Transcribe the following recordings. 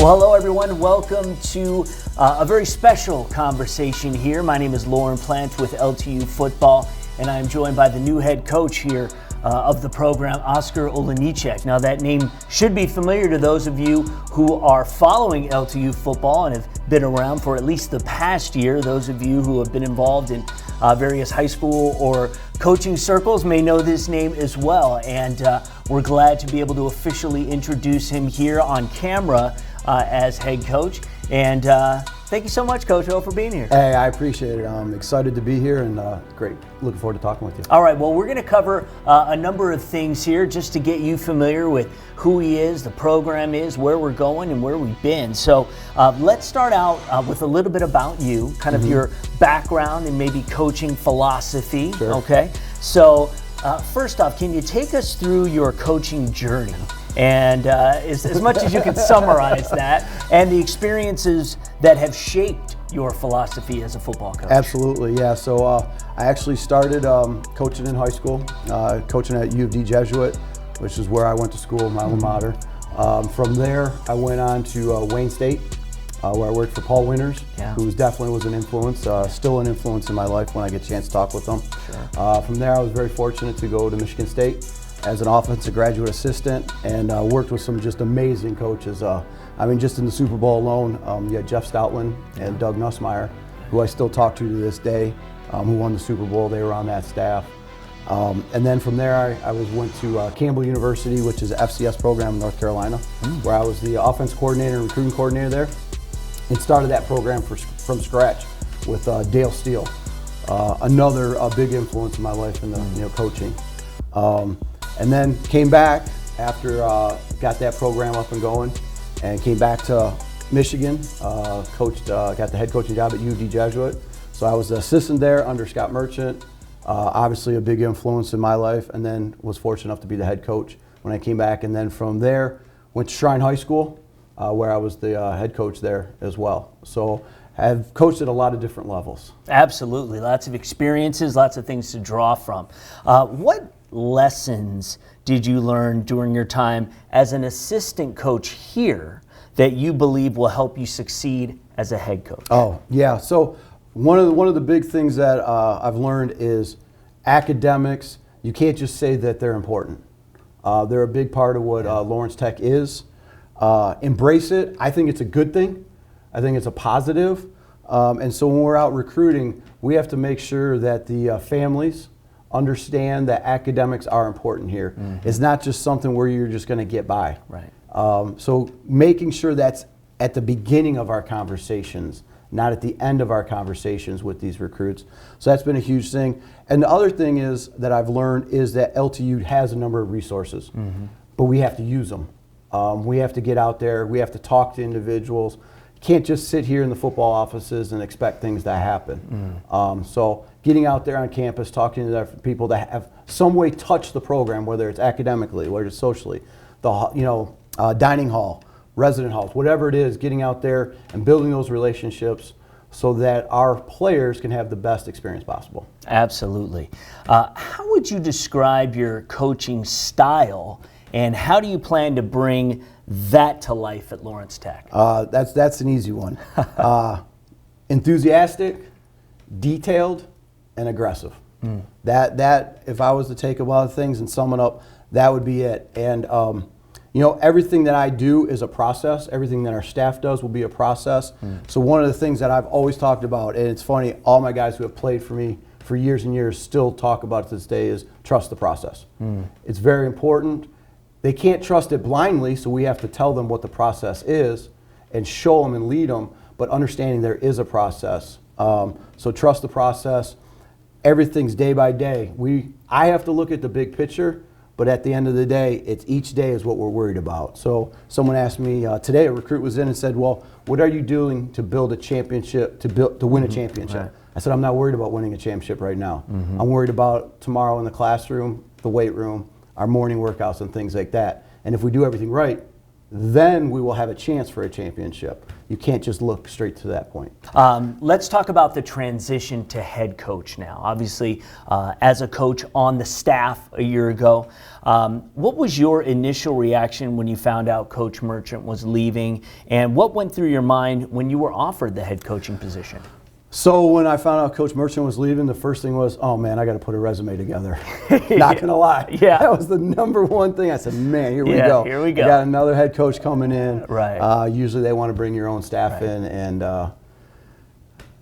Well, hello everyone. Welcome to a very special conversation here. My name is Lorne Plant with LTU Football, and I'm joined by the new head coach here of the program, Oscar Olenjniczak. Now, that name should be familiar to those of you who are following LTU football and have been around for at least the past year. Those of you who have been involved in various high school or coaching circles may know this name as well, and we're glad to be able to officially introduce him here on camera as head coach. And thank you so much, Coach O, for being here. Hey, I appreciate it. I'm excited to be here and great. Looking forward to talking with you. All right, well, we're going to cover a number of things here just to get you familiar with who he is, the program is, where we're going, and where we've been. So let's start out with a little bit about you, kind of your background and maybe coaching philosophy. Sure. Okay, so first off, can you take us through your coaching journey? And as much as you can summarize that, and the experiences that have shaped your philosophy as a football coach. Absolutely, yeah. So I actually started coaching in high school, coaching at U of D Jesuit, which is where I went to school, my alma mater. From there, I went on to Wayne State, where I worked for Paul Winters, who definitely was an influence, still an influence in my life when I get a chance to talk with them. Sure. From there, I was very fortunate to go to Michigan State as an offensive graduate assistant, and worked with some just amazing coaches. I mean, just in the Super Bowl alone, you had Jeff Stoutland and Doug Nussmeier, who I still talk to this day, who won the Super Bowl. They were on that staff. And then from there, I went to Campbell University, which is an FCS program in North Carolina, where I was the offense coordinator and recruiting coordinator there, and started that program from scratch with Dale Steele, another big influence in my life in the coaching. And then came back after got that program up and going, and came back to Michigan, coached, got the head coaching job at U of D Jesuit. So I was the assistant there under Scott Merchant, obviously a big influence in my life, and then was fortunate enough to be the head coach when I came back. And then from there, went to Shrine High School, where I was the head coach there as well. So I've coached at a lot of different levels. Absolutely, lots of experiences, lots of things to draw from. What lessons did you learn during your time as an assistant coach here that you believe will help you succeed as a head coach? Oh, yeah. So one of the big things that I've learned is academics. You can't just say that they're important. They're a big part of what Lawrence Tech is. Embrace it. I think it's a good thing. I think it's a positive. And so when we're out recruiting, we have to make sure that the families understand that academics are important here. It's not just something where you're just going to get by. Right. So making sure that's at the beginning of our conversations, not at the end of our conversations with these recruits. So that's been a huge thing. And the other thing is that I've learned is that LTU has a number of resources, but we have to use them. We have to get out there. We have to talk to individuals. Can't just sit here in the football offices and expect things to happen. So getting out there on campus, talking to the people that have some way touched the program, whether it's academically, whether it's socially, the dining hall, resident halls, whatever it is, getting out there and building those relationships so that our players can have the best experience possible. Absolutely. How would you describe your coaching style, and how do you plan to bring that to life at Lawrence Tech? That's an easy one. Enthusiastic, detailed, and aggressive. That if I was to take a lot of things and sum it up, that would be it. And everything that I do is a process. Everything that our staff does will be a process. So one of the things that I've always talked about, and it's funny, all my guys who have played for me for years and years still talk about it to this day, is trust the process. It's very important. They can't trust it blindly, so we have to tell them what the process is and show them and lead them, but understanding there is a process. So trust the process. Everything's day by day. I have to look at the big picture, but at the end of the day, it's each day is what we're worried about. So someone asked me today, a recruit was in and said, well, what are you doing to build a championship, to win a championship? Right. I said, I'm not worried about winning a championship right now. I'm worried about tomorrow in the classroom, the weight room, our morning workouts and things like that. And if we do everything right, then we will have a chance for a championship. You can't just look straight to that point. Let's talk about the transition to head coach now. Obviously, as a coach on the staff a year ago, what was your initial reaction when you found out Coach Merchant was leaving, and what went through your mind when you were offered the head coaching position? So when I found out Coach Merchant was leaving, the first thing was, oh man, I got to put a resume together. Not gonna lie, that was the number one thing. I said, man, here we go. Here we go. I got another head coach coming in. Right. Usually they want to bring your own staff in, and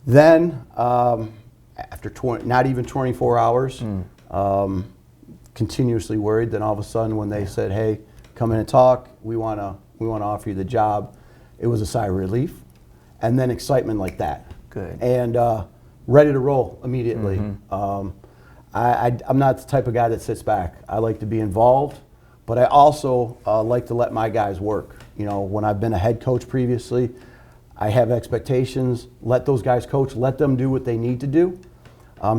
then after not even 24 hours, continuously worried. Then all of a sudden, when they said, hey, come in and talk, we want to offer you the job, it was a sigh of relief, and then excitement like that. Good. And ready to roll immediately. I'm not the type of guy that sits back. I like to be involved, but I also like to let my guys work. You know, when I've been a head coach previously, I have expectations. Let those guys coach. Let them do what they need to do.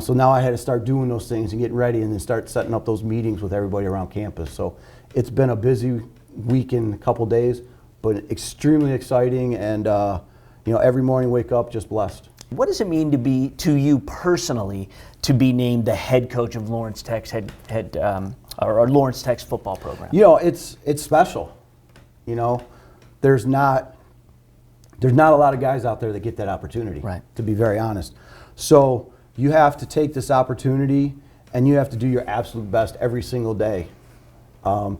So now I had to start doing those things and getting ready, and then start setting up those meetings with everybody around campus. So it's been a busy week and a couple days, but extremely exciting, and every morning wake up just blessed. What does it mean to you personally to be named the head coach of Lawrence Tech's or Lawrence Tech's football program? You know, it's special. You know, there's not a lot of guys out there that get that opportunity. Right. To be very honest, so you have to take this opportunity and you have to do your absolute best every single day,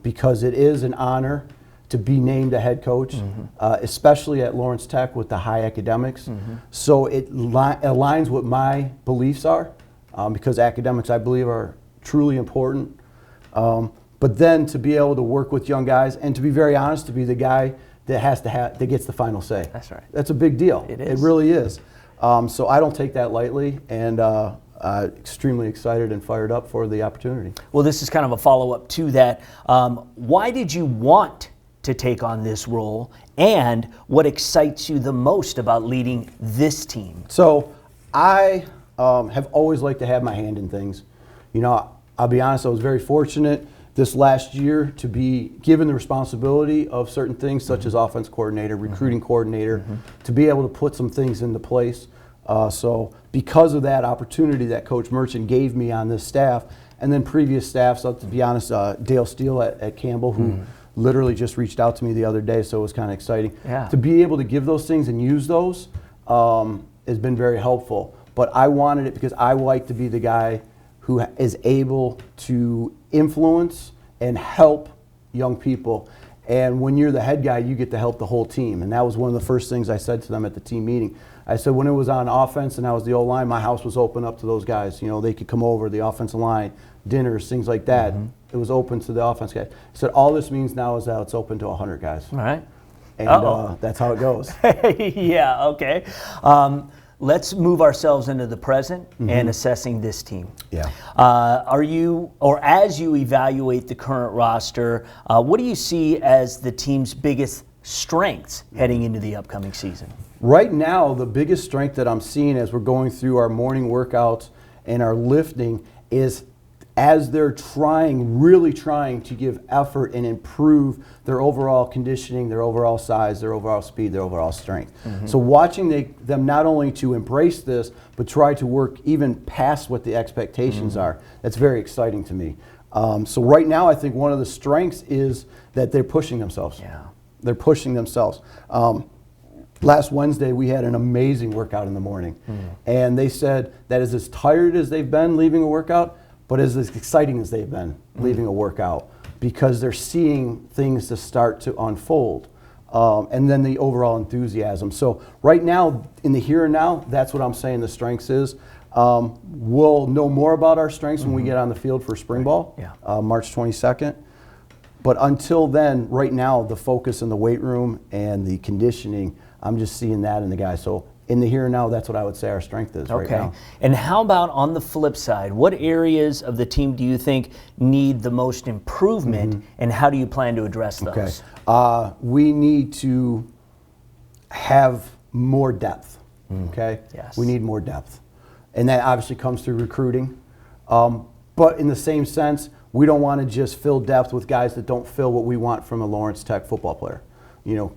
because it is an honor to be named a head coach, especially at Lawrence Tech with the high academics. So it aligns what my beliefs are, because academics, I believe, are truly important. But then to be able to work with young guys, and to be very honest, to be the guy that gets the final say. That's right. That's a big deal. It is. It really is. So I don't take that lightly, and extremely excited and fired up for the opportunity. Well, this is kind of a follow-up to that. Why did you want to take on this role, and what excites you the most about leading this team? So I have always liked to have my hand in things. You know, I'll be honest, I was very fortunate this last year to be given the responsibility of certain things, such as offense coordinator, recruiting coordinator, to be able to put some things into place. So because of that opportunity that Coach Merchant gave me on this staff, and then previous staffs, to be honest, Dale Steele at Campbell, who literally just reached out to me the other day, so it was kind of exciting. Yeah. To be able to give those things and use those has been very helpful. But I wanted it because I like to be the guy who is able to influence and help young people. And when you're the head guy, you get to help the whole team. And that was one of the first things I said to them at the team meeting. I said, when it was on offense and I was the O-line, my house was open up to those guys. You know, they could come over, the offensive line, dinners, things like that. It was open to the offense guys. I said, all this means now is that it's open to 100 guys. All right. And that's how it goes. Yeah, okay. Let's move ourselves into the present and assessing this team. Yeah. As you evaluate the current roster, what do you see as the team's biggest strengths heading into the upcoming season? Right now, the biggest strength that I'm seeing as we're going through our morning workouts and our lifting is as they're really trying to give effort and improve their overall conditioning, their overall size, their overall speed, their overall strength. So watching them not only to embrace this, but try to work even past what the expectations are, that's very exciting to me. So right now, I think one of the strengths is that they're pushing themselves. Yeah. They're pushing themselves. Last Wednesday, we had an amazing workout in the morning. And they said that is as tired as they've been leaving a workout, but as exciting as they've been leaving a workout, because they're seeing things to start to unfold. And then the overall enthusiasm. So right now, in the here and now, that's what I'm saying the strengths is. We'll know more about our strengths when we get on the field for spring ball, March 22nd. But until then, right now, the focus in the weight room and the conditioning, I'm just seeing that in the guys. So in the here and now, that's what I would say our strength is right now. And how about on the flip side? What areas of the team do you think need the most improvement, and how do you plan to address those? Okay. We need to have more depth. Okay? Yes. We need more depth. And that obviously comes through recruiting. But in the same sense, we don't want to just fill depth with guys that don't fill what we want from a Lawrence Tech football player.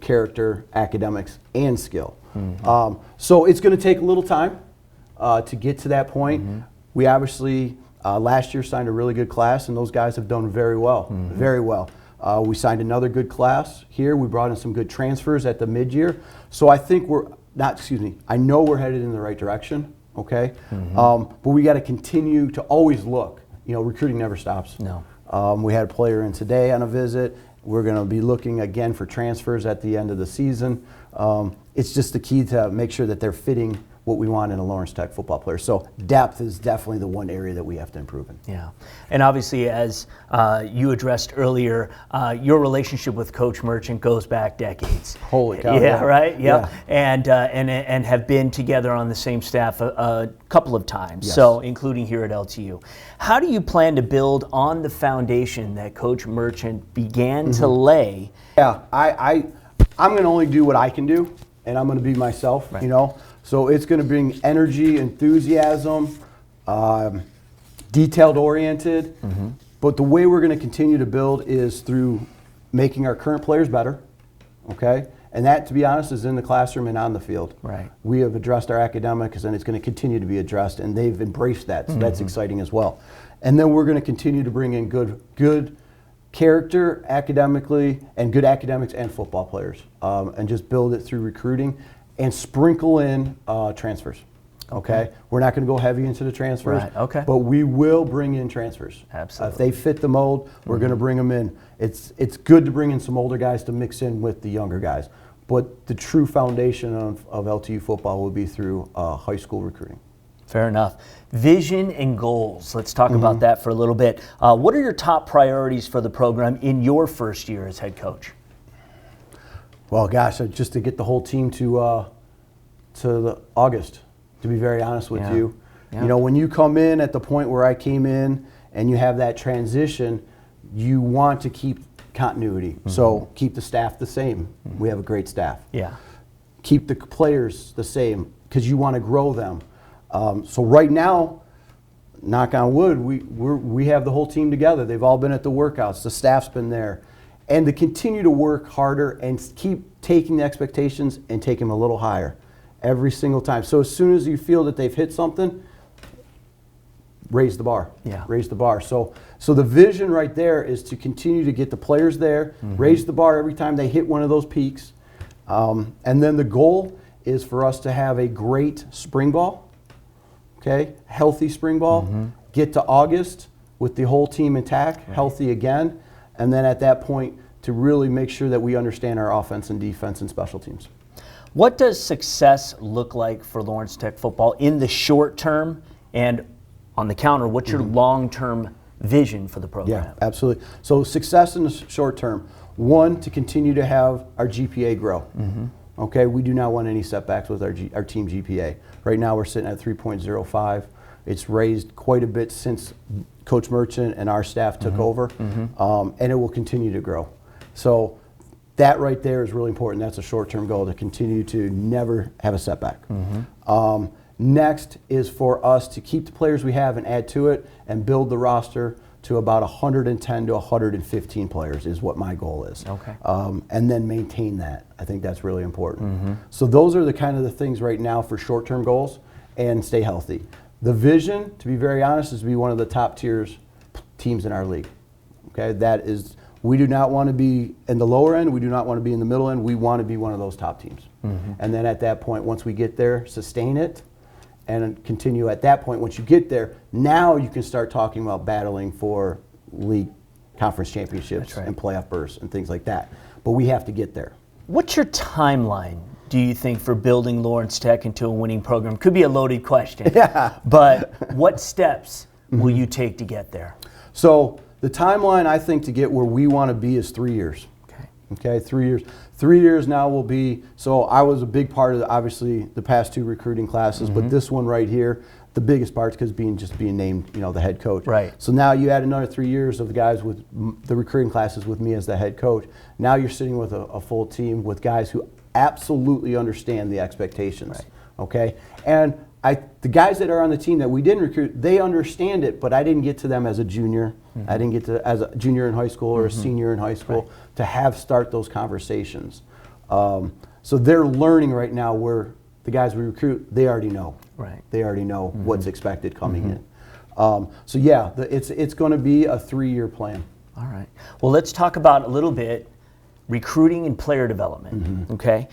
character, academics, and skill. So it's going to take a little time to get to that point. We obviously last year signed a really good class, and those guys have done very well, very well. We signed another good class here. We brought in some good transfers at the mid-year. So I think I know we're headed in the right direction, okay? But we got to continue to always look. Recruiting never stops. No. We had a player in today on a visit. We're going to be looking again for transfers at the end of the season. It's just the key to make sure that they're fitting what we want in a Lawrence Tech football player. So depth is definitely the one area that we have to improve in. Yeah, and obviously, as you addressed earlier, your relationship with Coach Merchant goes back decades. Holy cow! Yeah, right. Yep. Yeah. And have been together on the same staff a couple of times. Yes. So including here at LTU. How do you plan to build on the foundation that Coach Merchant began to lay? Yeah, I'm going to only do what I can do, and I'm going to be myself. Right. So it's going to bring energy, enthusiasm, detailed-oriented. But the way we're going to continue to build is through making our current players better, okay? And that, to be honest, is in the classroom and on the field. Right. We have addressed our academics, and it's going to continue to be addressed, and they've embraced that, so that's exciting as well. And then we're going to continue to bring in good character academically and good academics and football players, and just build it through recruiting. And sprinkle in transfers, okay? We're not going to go heavy into the transfers, Right, okay. but we will bring in transfers. Absolutely. If they fit the mold, we're going to bring them in. It's good to bring in some older guys to mix in with the younger guys, but the true foundation of LTU football will be through high school recruiting. Fair enough. Vision and goals. Let's talk about that for a little bit. What are your top priorities for the program in your first year as head coach? Well, gosh, just to get the whole team to August, to be very honest with you. Yeah. When you come in at the point where I came in and you have that transition, you want to keep continuity. So keep the staff the same. We have a great staff. Yeah. Keep the players the same because you want to grow them. So right now, knock on wood, we have the whole team together. They've all been at the workouts. The staff's been there. And to continue to work harder and keep taking the expectations and take them a little higher every single time. So as soon as you feel that they've hit something, raise the bar. Yeah. Raise the bar. So the vision right there is to continue to get the players there, raise the bar every time they hit one of those peaks. And then the goal is for us to have a great spring ball, okay? Healthy spring ball. Get to August with the whole team intact, healthy again. And then at that point, to really make sure that we understand our offense and defense and special teams. What does success look like for Lawrence Tech football in the short term? And on the counter, what's your long-term vision for the program? Yeah, absolutely. So success in the short term, one, to continue to have our GPA grow. Okay, we do not want any setbacks with our team GPA. Right now we're sitting at 3.05. It's raised quite a bit since Coach Merchant and our staff took over, and it will continue to grow. So that right there is really important. That's a short-term goal, to continue to never have a setback. Next is for us to keep the players we have and add to it and build the roster to about 110 to 115 players is what my goal is. Okay. And then maintain that. I think that's really important. So those are the kind of the things right now for short-term goals, and stay healthy. The vision, to be very honest, is to be one of the top tiers teams in our league. Okay, that is, we do not want to be in the lower end. We do not want to be in the middle end. We want to be one of those top teams. And then at that point, once we get there, sustain it and continue at that point. Once you get there, now you can start talking about battling for league conference championships and playoff berths and things like that. But we have to get there. What's your timeline, do you think, for building Lawrence Tech into a winning program? Could be a loaded question. Yeah. But what steps will you take to get there? So the timeline, I think, to get where we want to be is 3 years. Okay, 3 years. 3 years now will be, so I was a big part of, obviously, the past two recruiting classes, but this one right here, the biggest part is because being named, the head coach. Right. So now you add another 3 years of the guys with the recruiting classes with me as the head coach. Now you're sitting with a full team with guys who absolutely understand the expectations. Right. Okay, and the guys that are on the team that we didn't recruit, they understand it, but I didn't get to them as a junior. I didn't get to as a junior in high school or a senior in high school to start those conversations. So they're learning right now where the guys we recruit, they already know. Right. They already know what's expected coming in. So yeah, it's going to be a 3-year plan. All right. Well, let's talk about a little bit recruiting and player development. Okay.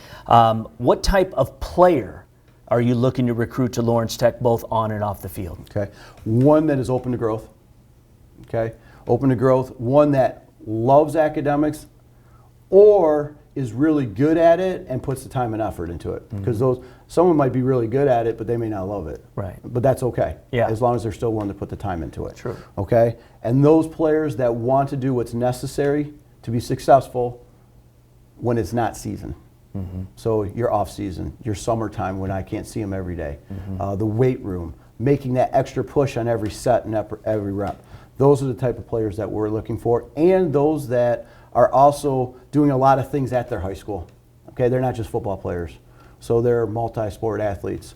What type of player are you looking to recruit to Lawrence Tech, both on and off the field? Okay. One that is open to growth. Okay. Open to growth. One that loves academics, or is really good at it and puts the time and effort into it. Because someone might be really good at it, but they may not love it. Right. But that's okay. Yeah. As long as they're still willing to put the time into it. True. Okay. And those players that want to do what's necessary to be successful when it's not season. So your off season, your summertime when I can't see them every day, the weight room, making that extra push on every set and every rep. Those are the type of players that we're looking for, and those that are also doing a lot of things at their high school. Okay, they're not just football players, so they're multi-sport athletes.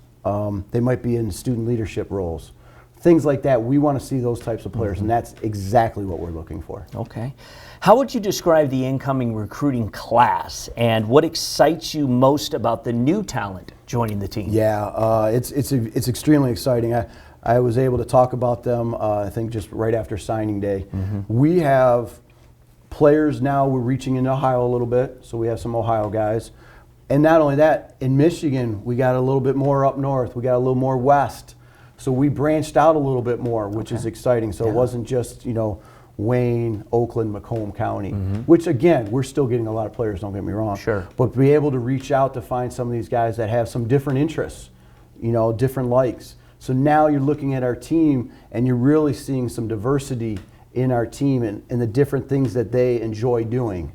They might be in student leadership roles, things like that. We want to see those types of players, and that's exactly what we're looking for. Okay. How would you describe the incoming recruiting class, and what excites you most about the new talent joining the team? Yeah, it's extremely exciting. I was able to talk about them, I think, just right after signing day. We have players now, we're reaching into Ohio a little bit, so we have some Ohio guys. And not only that, in Michigan, we got a little bit more up north, we got a little more west. So we branched out a little bit more, which is exciting. So it wasn't just, Wayne, Oakland, Macomb County, which again, we're still getting a lot of players, don't get me wrong. Sure. But be able to reach out to find some of these guys that have some different interests, different likes. So now you're looking at our team and you're really seeing some diversity in our team and the different things that they enjoy doing.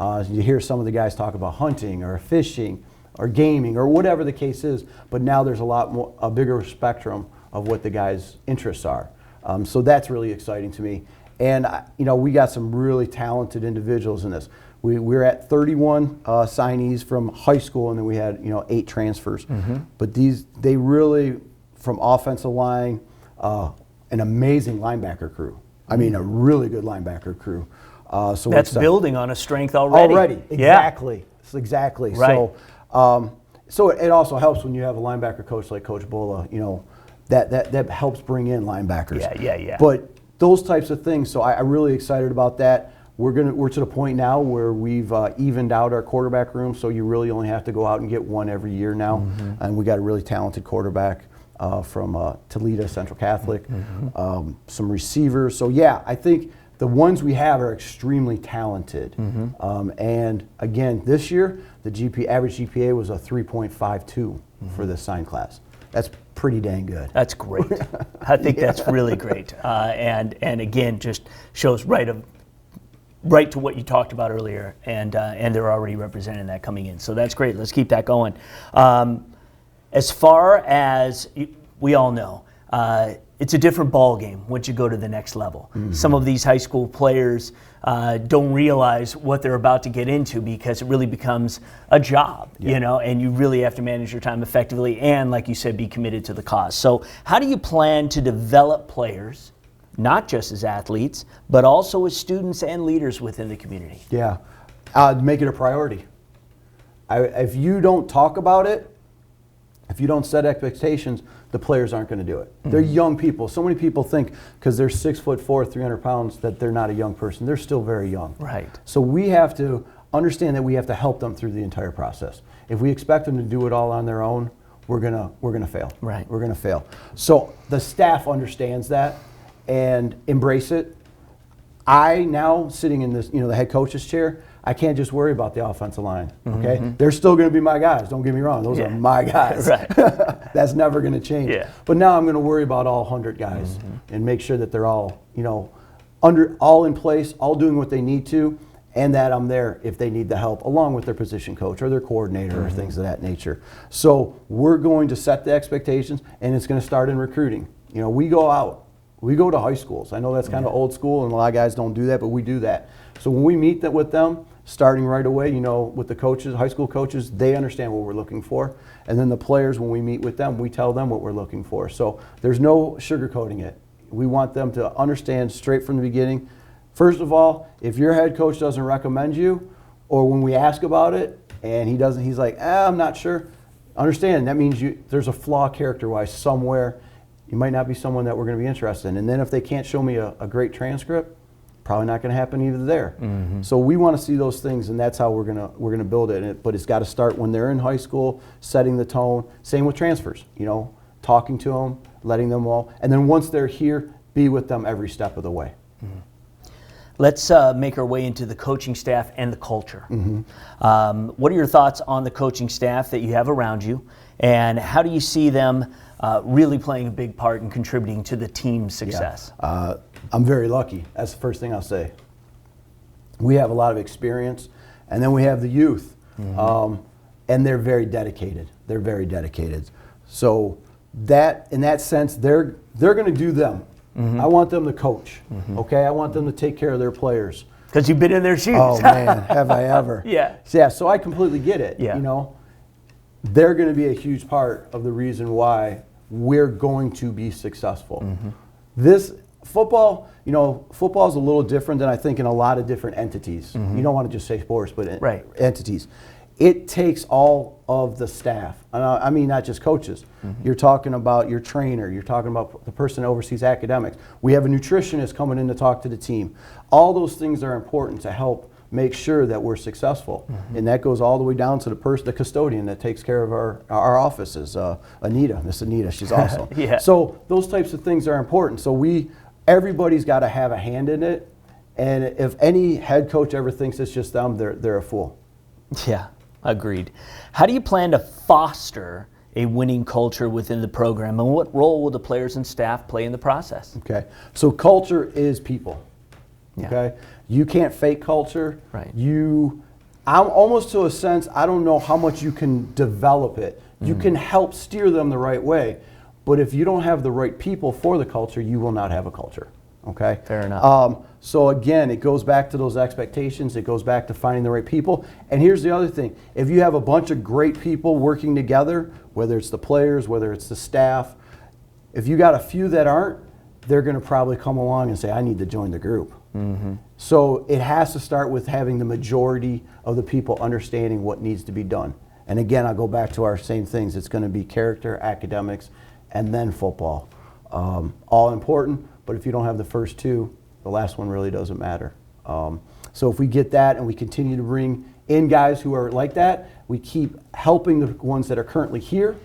You hear some of the guys talk about hunting or fishing or gaming or whatever the case is, but now there's a bigger spectrum of what the guys' interests are. So that's really exciting to me. And we got some really talented individuals in this. We're at 31 signees from high school, and then we had 8 transfers. But they really, from offensive line, an amazing linebacker crew. I mean, a really good linebacker crew. So that's building on a strength already. Exactly. Yeah. Exactly. Right. So it also helps when you have a linebacker coach like Coach Bola. That helps bring in linebackers. Yeah. But those types of things. So I'm really excited about that. We're to the point now where we've evened out our quarterback room. So you really only have to go out and get one every year now. And we got a really talented quarterback from Toledo Central Catholic. Some receivers. So yeah, I think the ones we have are extremely talented. And again, this year the average GPA was a 3.52 for this signed class. That's pretty dang good. That's great. I think that's really great. And again, just shows right to what you talked about earlier, and they're already representing that coming in. So that's great. Let's keep that going. As far as we all know, it's a different ball game once you go to the next level. Some of these high school players don't realize what they're about to get into because it really becomes a job, and you really have to manage your time effectively and, like you said, be committed to the cause. So how do you plan to develop players, not just as athletes, but also as students and leaders within the community? Yeah, make it a priority. If you don't talk about it, if you don't set expectations, the players aren't going to do it. They're young people. So many people think because they're 6'4", 300 pounds that they're not a young person. They're still very young. Right. So we have to understand that we have to help them through the entire process. If we expect them to do it all on their own, we're gonna fail. Right. We're gonna fail. So the staff understands that and embrace it. I now sitting in this, the head coach's chair, I can't just worry about the offensive line, okay? They're still going to be my guys, don't get me wrong. Those are my guys. Right. That's never going to change. Yeah. But now I'm going to worry about all 100 guys and make sure that they're all, all in place, all doing what they need to, and that I'm there if they need the help, along with their position coach or their coordinator or things of that nature. So we're going to set the expectations, and it's going to start in recruiting. We go out. We go to high schools. I know that's kind of old school, and a lot of guys don't do that, but we do that. So when we meet with them, starting right away, with the coaches, high school coaches, they understand what we're looking for. And then the players, when we meet with them, we tell them what we're looking for. So there's no sugarcoating it. We want them to understand straight from the beginning. First of all, if your head coach doesn't recommend you, or when we ask about it, and he doesn't, he's like, I'm not sure. Understand, that means there's a flaw character-wise somewhere. You might not be someone that we're going to be interested in. And then if they can't show me a great transcript, probably not going to happen either there. So we want to see those things, and that's how we're gonna build it. But it's got to start when they're in high school, setting the tone. Same with transfers, talking to them, letting them all, and then once they're here, be with them every step of the way. Let's make our way into the coaching staff and the culture. What are your thoughts on the coaching staff that you have around you, and how do you see them really playing a big part in contributing to the team's success? I'm very lucky. That's the first thing I'll say. We have a lot of experience, and then we have the youth, and they're very dedicated. They're very dedicated. So that, in that sense, they're going to do them. I want them to coach. Okay, I want them to take care of their players. Because you've been in their shoes. Oh man, have I ever? Yeah. So I completely get it. Yeah. They're going to be a huge part of the reason why we're going to be successful. This football, football is a little different than I think in a lot of different entities. You don't want to just say sports, but entities. It takes all of the staff. I mean, not just coaches. You're talking about your trainer. You're talking about the person that oversees academics. We have a nutritionist coming in to talk to the team. All those things are important to help make sure that we're successful. And that goes all the way down to the custodian that takes care of our offices. Miss Anita, she's awesome. So those types of things are important. So everybody's got to have a hand in it. And if any head coach ever thinks it's just them, they're a fool. Yeah. Agreed. How do you plan to foster a winning culture within the program, and what role will the players and staff play in the process? Okay, so culture is people. Okay, you can't fake culture. Right. I'm almost to a sense, I don't know how much you can develop it. You can help steer them the right way, but if you don't have the right people for the culture, you will not have a culture. Okay. Fair enough. So again, it goes back to those expectations. It goes back to finding the right people. And here's the other thing. If you have a bunch of great people working together, whether it's the players, whether it's the staff, if you got a few that aren't, they're going to probably come along and say, I need to join the group. So it has to start with having the majority of the people understanding what needs to be done. And again, I'll go back to our same things. It's going to be character, academics, and then football. All important, but if you don't have the first two, the last one really doesn't matter. So if we get that and we continue to bring in guys who are like that, we keep helping the ones that are currently here,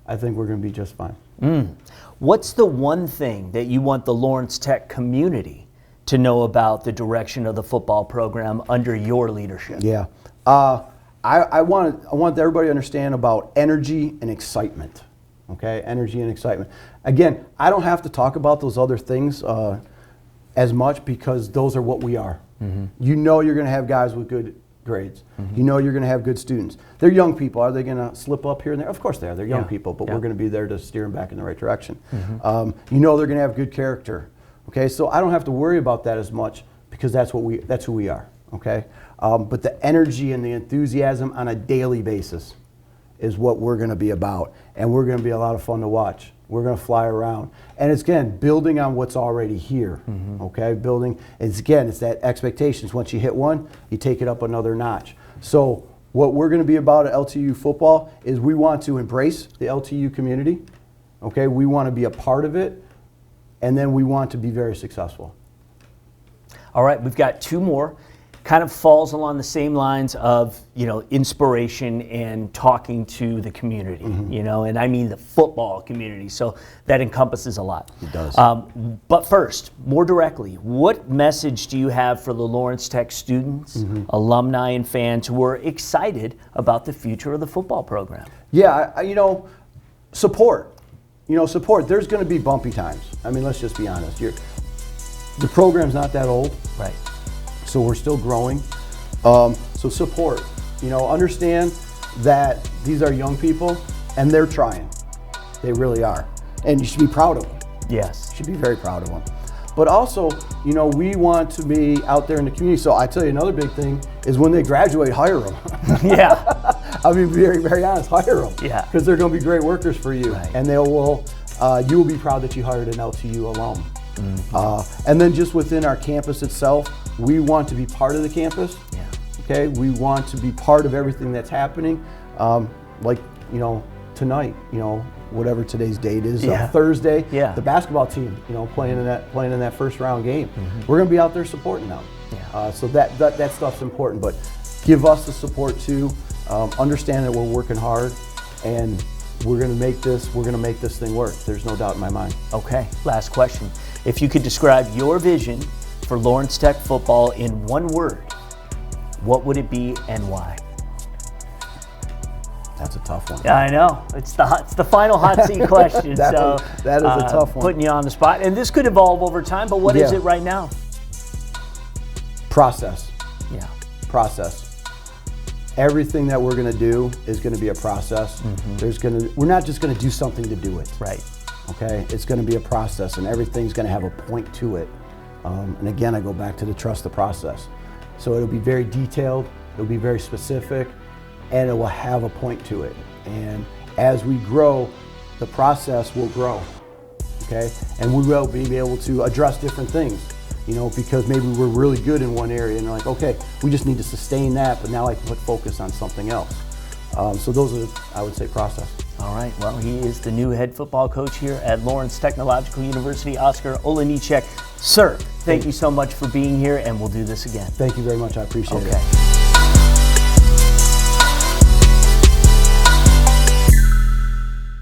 I think we're going to be just fine. What's the one thing that you want the Lawrence Tech community to know about the direction of the football program under your leadership? Yeah. I want everybody to understand about energy and excitement. Okay, energy and excitement. Again, I don't have to talk about those other things as much because those are what we are. You know you're going to have guys with good grades. You know you're going to have good students. They're young people. Are they going to slip up here and there? Of course they are. They're young people, but we're going to be there to steer them back in the right direction. You know they're going to have good character. Okay, so I don't have to worry about that as much because that's who we are. Okay, but the energy and the enthusiasm on a daily basis is what we're going to be about, and we're going to be a lot of fun to watch. We're going to fly around, and it's again building on what's already here. Okay, it's that expectations. Once you hit one, you take it up another notch. So what we're going to be about at LTU football is we want to embrace the LTU community. Okay, we want to be a part of it, and then we want to be very successful. All right, we've got two more. Kind of falls along the same lines of, inspiration and talking to the community, and I mean the football community. So that encompasses a lot. It does. But first, more directly, what message do you have for the Lawrence Tech students, alumni, and fans who are excited about the future of the football program? Yeah, support. Support. There's going to be bumpy times. I mean, let's just be honest. The program's not that old. Right. So we're still growing. So support. Understand that these are young people and they're trying. They really are. And you should be proud of them. Yes. You should be very proud of them. But also, we want to be out there in the community. So I tell you another big thing is when they graduate, hire them. Yeah. I mean, very, very honest, hire them. Yeah. Because they're going to be great workers for you. Right. And you will be proud that you hired an LTU alum. And then just within our campus itself, we want to be part of the campus. Yeah. Okay, we want to be part of everything that's happening. Like, you know, tonight, you know, whatever today's date is, Thursday, the basketball team, you know, playing in that first round game. We're going to be out there supporting them. So that stuff's important, but give us the support too. Understand that we're working hard, and we're going to make this thing work. There's no doubt in my mind. Okay, last question. If you could describe your vision for Lawrence Tech football in one word, what would it be and why? That's a tough one. Yeah, I know. It's the final hot seat question. that is a tough one. Putting you on the spot. And this could evolve over time, but what is it right now? Process. Yeah. Process. Everything that we're going to do is going to be a process. We're not just going to do something to do it. Right. Okay? It's going to be a process, and everything's going to have a point to it. And again, I go back to the trust the process. So it'll be very detailed, it'll be very specific, and it will have a point to it. And as we grow, the process will grow, okay? And we will be able to address different things, you know, because maybe we're really good in one area and they're like, okay, we just need to sustain that, but now I can put focus on something else. So those are, I would say, process. All right, well, he is the new head football coach here at Lawrence Technological University, Oscar Olenjniczak. Sir, thank you so much for being here, and we'll do this again. Thank you very much, I appreciate it. Okay.